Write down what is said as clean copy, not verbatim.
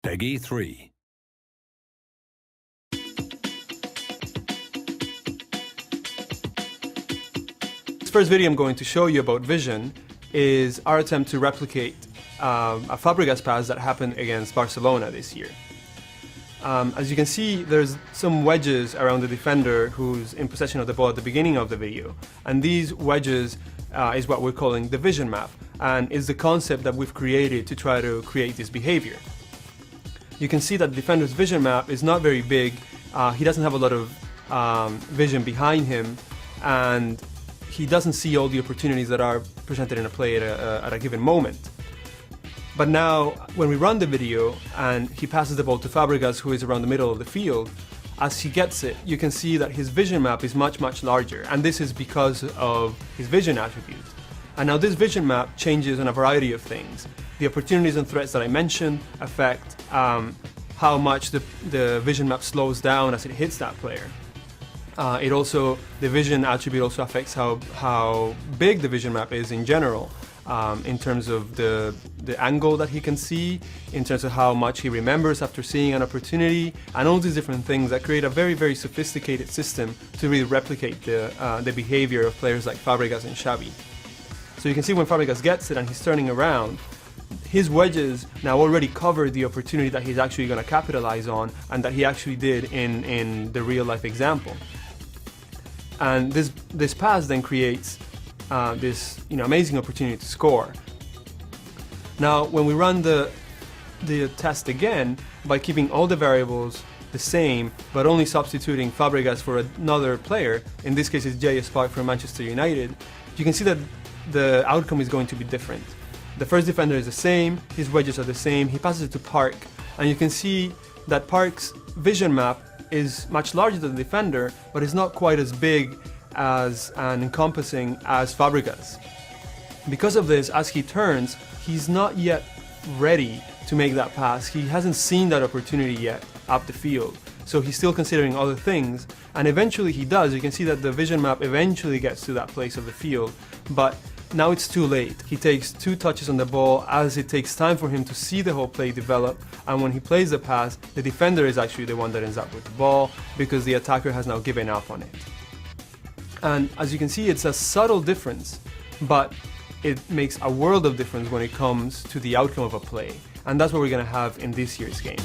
Peggy 3. This first video I'm going to show you about vision is our attempt to replicate a Fabregas pass that happened against Barcelona this year. As you can see, there's some wedges around the defender who's in possession of the ball at the beginning of the video, and these wedges is what we're calling the vision map, and is the concept that we've created to try to create this behavior. You can see that the defender's vision map is not very big. He doesn't have a lot of vision behind him, and he doesn't see all the opportunities that are presented in a play at a given moment. But now, when we run the video and he passes the ball to Fabregas, who is around the middle of the field, as he gets it, you can see that his vision map is much, much larger, and this is because of his vision attribute. And now this vision map changes on a variety of things. The opportunities and threats that I mentioned affect how much the vision map slows down as it hits that player. The vision attribute also affects how big the vision map is in general, in terms of the angle that he can see, in terms of how much he remembers after seeing an opportunity, and all these different things that create a very, very sophisticated system to really replicate the behavior of players like Fabregas and Xavi. So you can see when Fabregas gets it and he's turning around, his wedges now already cover the opportunity that he's actually going to capitalize on, and that he actually did in the real life example. And this pass then creates this amazing opportunity to score. Now, when we run the test again, by keeping all the variables the same, but only substituting Fabregas for another player, in this case it's J.S. Park from Manchester United, you can see that the outcome is going to be different. The first defender is the same, his wedges are the same, he passes it to Park, and you can see that Park's vision map is much larger than the defender, but it's not quite as big as and encompassing as Fabregas. Because of this, as he turns, he's not yet ready to make that pass. He hasn't seen that opportunity yet up the field, so he's still considering other things, and eventually he does. You can see that the vision map eventually gets to that place of the field, but now it's too late. He takes 2 touches on the ball, as it takes time for him to see the whole play develop, and when he plays the pass, the defender is actually the one that ends up with the ball, because the attacker has now given up on it. And as you can see, it's a subtle difference, but it makes a world of difference when it comes to the outcome of a play, and that's what we're going to have in this year's game.